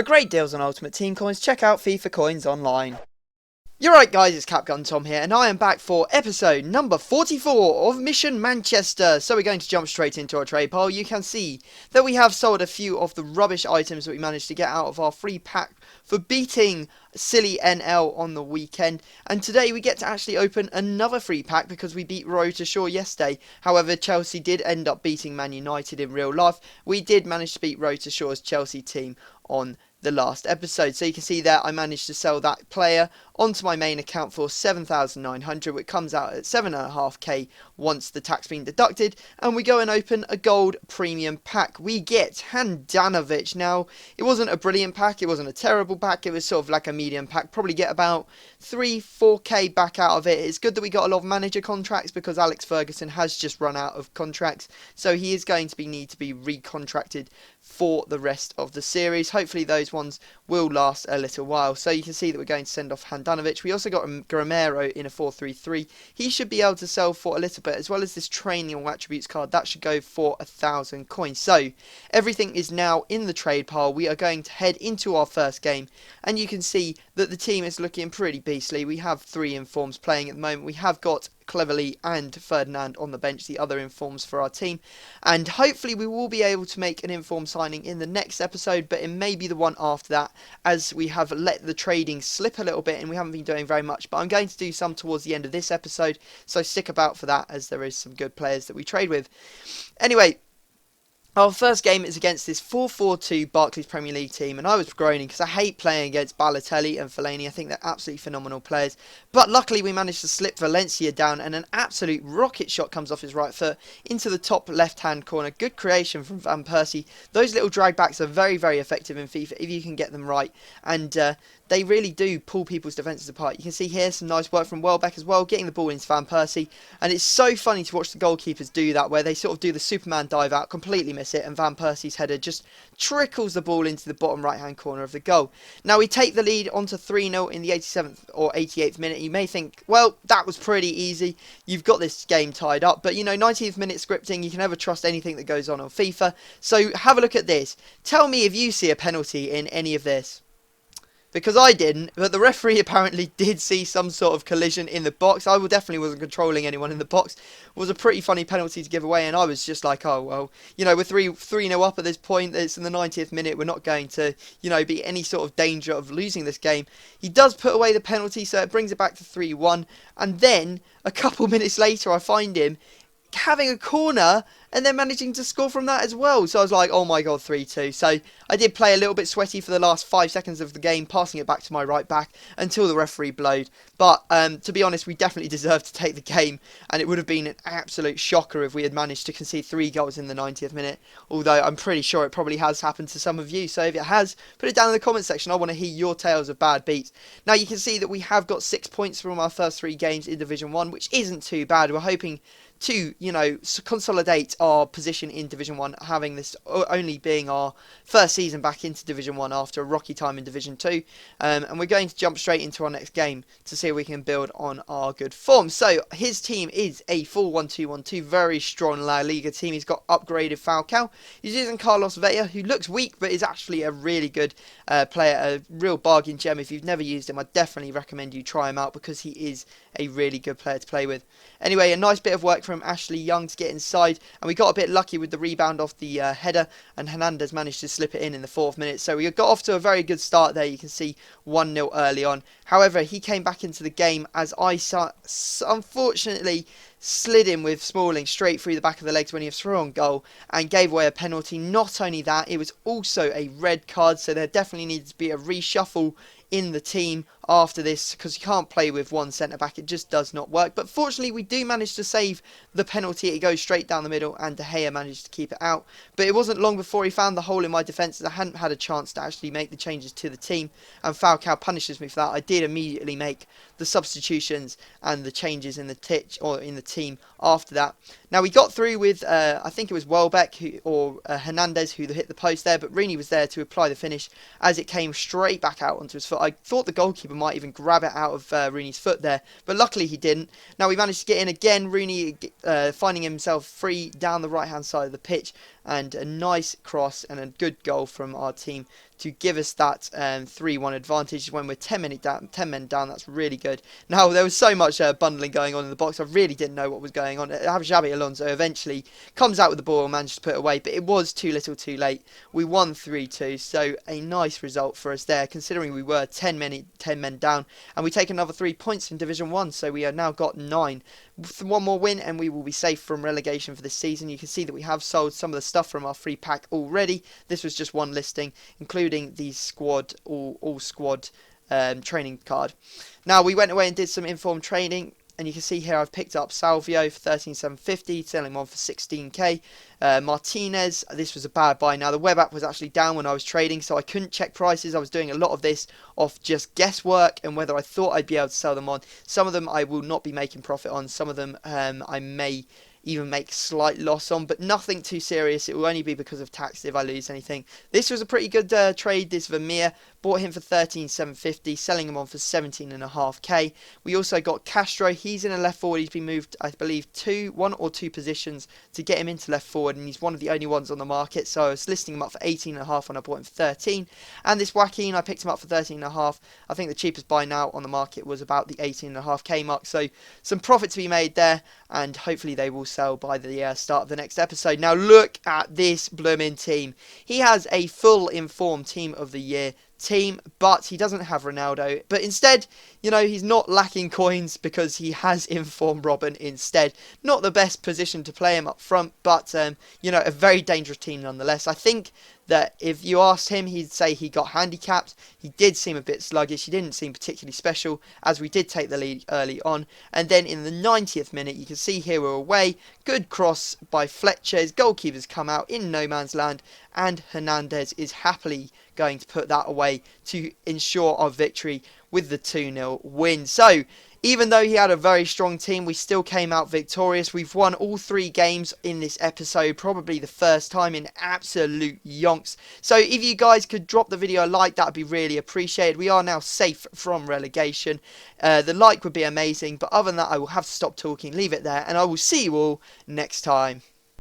For great deals on Ultimate Team coins, check out FIFA Coins online. You're right guys, it's Capgun Tom here, and I am back for episode number 44 of Mission Manchester. So we're going to jump straight into our trade pile. You can see that we have sold a few of the rubbish items that we managed to get out of our free pack for beating silly NL on the weekend. And today we get to actually open another free pack because we beat Road to Shore yesterday. However, Chelsea did end up beating Man United in real life. We did manage to beat Road to Shore's Chelsea team on the last episode. So you can see there I managed to sell that player onto my main account for 7,900, which comes out at 7.5k once the tax been deducted, and we go and open a gold premium pack. We get Handanovic. Now, it wasn't a brilliant pack, it wasn't a terrible pack, it was sort of like a medium pack, probably get about 3-4k back out of it. It's good that we got a lot of manager contracts because Alex Ferguson has just run out of contracts, so he is going to need to be recontracted for the rest of the series. Hopefully those ones will last a little while. So you can see that we're going to send off Handanovic. We also got Gramero in a 4-3-3. He should be able to sell for a little bit, as well as this training attributes card. That should go for 1,000 coins. So everything is now in the trade pile. We are going to head into our first game, and you can see that the team is looking pretty beastly. We have 3 informs playing at the moment. We have got Cleverly and Ferdinand on the bench, the other informs for our team, and hopefully we will be able to make an inform signing in the next episode, but it may be the one after that, as we have let the trading slip a little bit and we haven't been doing very much. But I'm going to do some towards the end of this episode, so stick about for that, as there is some good players that we trade with. Anyway, our first game is against this 4-4-2 Barclays Premier League team, and I was groaning because I hate playing against Balotelli and Fellaini. I think they're absolutely phenomenal players, but luckily we managed to slip Valencia down, and an absolute rocket shot comes off his right foot into the top left-hand corner. Good creation from Van Persie. Those little drag backs are very, very effective in FIFA if you can get them right, and they really do pull people's defences apart. You can see here some nice work from Welbeck as well, getting the ball into Van Persie, and it's so funny to watch the goalkeepers do that, where they sort of do the Superman dive out, completely miss it, and Van Persie's header just trickles the ball into the bottom right hand corner of the goal. Now we take the lead onto 3-0 in the 87th or 88th minute. You may think, well, that was pretty easy, you've got this game tied up, but you know, 90th minute scripting, you can never trust anything that goes on FIFA. So have a look at this. Tell me if you see a penalty in any of this. Because I didn't, but the referee apparently did see some sort of collision in the box. I definitely wasn't controlling anyone in the box. It was a pretty funny penalty to give away, and I was just like, oh, well, you know, we're 3-0 up at this point. It's in the 90th minute. We're not going to, you know, be any sort of danger of losing this game. He does put away the penalty, so it brings it back to 3-1. And then, a couple minutes later, I find him having a corner and then managing to score from that as well. So I was like, oh my god, 3-2. So I did play a little bit sweaty for the last 5 seconds of the game, passing it back to my right back until the referee blowed. But to be honest, we definitely deserved to take the game, and it would have been an absolute shocker if we had managed to concede 3 goals in the 90th minute, although I'm pretty sure it probably has happened to some of you. So if it has, put it down in the comment section. I want to hear your tales of bad beats. Now you can see that we have got 6 points from our first 3 games in Division 1, which isn't too bad. We're hoping to, you know, consolidate our position in Division 1, having this only being our first season back into Division 1 after a rocky time in Division 2. And we're going to jump straight into our next game to see if we can build on our good form. So his team is a 4-1-2-1-2, very strong La Liga team. He's got upgraded Falcao. He's using Carlos Vela, who looks weak but is actually a really good player, a real bargain gem. If you've never used him, I definitely recommend you try him out because he is a really good player to play with. Anyway, a nice bit of work from Ashley Young to get inside, and we got a bit lucky with the rebound off the header, and Hernandez managed to slip it in the 4th minute. So we got off to a very good start there. You can see 1-0 early on. However, he came back into the game as I unfortunately slid in with Smalling straight through the back of the legs when he was through on goal and gave away a penalty. Not only that, it was also a red card, so there definitely needs to be a reshuffle in the team after this, because you can't play with one centre back. It just does not work. But fortunately we do manage to save the penalty. It goes straight down the middle and De Gea managed to keep it out, but it wasn't long before he found the hole in my defence, as I hadn't had a chance to actually make the changes to the team, and Falcao punishes me for that. I did immediately make the substitutions and the changes in the team after that. Now we got through with I think it was Welbeck or Hernandez who hit the post there, but Rooney was there to apply the finish as it came straight back out onto his foot. I thought the goalkeeper might even grab it out of Rooney's foot there, but luckily he didn't. Now we managed to get in again, Rooney finding himself free down the right hand side of the pitch, and a nice cross and a good goal from our team to give us that 3-1 advantage when we're 10 men down. That's really good. Now, there was so much bundling going on in the box, I really didn't know what was going on. Xabi Alonso eventually comes out with the ball and manages to put it away, but it was too little too late. We won 3-2, so a nice result for us there, considering we were 10 men down, and we take another 3 points in Division 1, so we have now got 9. One more win and we will be safe from relegation for this season. You can see that we have sold some of the stuff from our free pack already. This was just one listing, including the squad, all squad training card. Now, we went away and did some informed training, and you can see here I've picked up Salvio for 13,750, selling him on for 16k. Martinez, this was a bad buy. Now, the web app was actually down when I was trading, so I couldn't check prices. I was doing a lot of this off just guesswork and whether I thought I'd be able to sell them on. Some of them I will not be making profit on. Some of them I may even make slight loss on, but nothing too serious. It will only be because of tax if I lose anything. This was a pretty good trade, this Vermeer. Bought him for 13,750, selling him on for 17.5k. We also got Castro. He's in a left forward. He's been moved, I believe, 1 or 2 positions to get him into left forward, and he's one of the only ones on the market. So I was listing him up for 18.5 when I bought him for 13. And this Joaquin, I picked him up for 13.5. I think the cheapest buy now on the market was about the 18.5k mark. So some profit to be made there, and hopefully they will sell by the start of the next episode. Now look at this blooming team. He has a full informed team of the year team, but he doesn't have Ronaldo. But instead, you know, he's not lacking coins because he has informed Robin instead. Not the best position to play him up front, but you know, a very dangerous team nonetheless. I think that if you asked him, he'd say he got handicapped. He did seem a bit sluggish. He didn't seem particularly special, as we did take the lead early on. And then in the 90th minute, you can see here we're away. Good cross by Fletcher. His goalkeeper's come out in no man's land, and Hernandez is happily going to put that away to ensure our victory with the 2-0 win. So, even though he had a very strong team, we still came out victorious. We've won all 3 games in this episode, probably the first time in absolute yonks. So if you guys could drop the video a like, that would be really appreciated. We are now safe from relegation. The like would be amazing, but other than that, I will have to stop talking, leave it there, and I will see you all next time.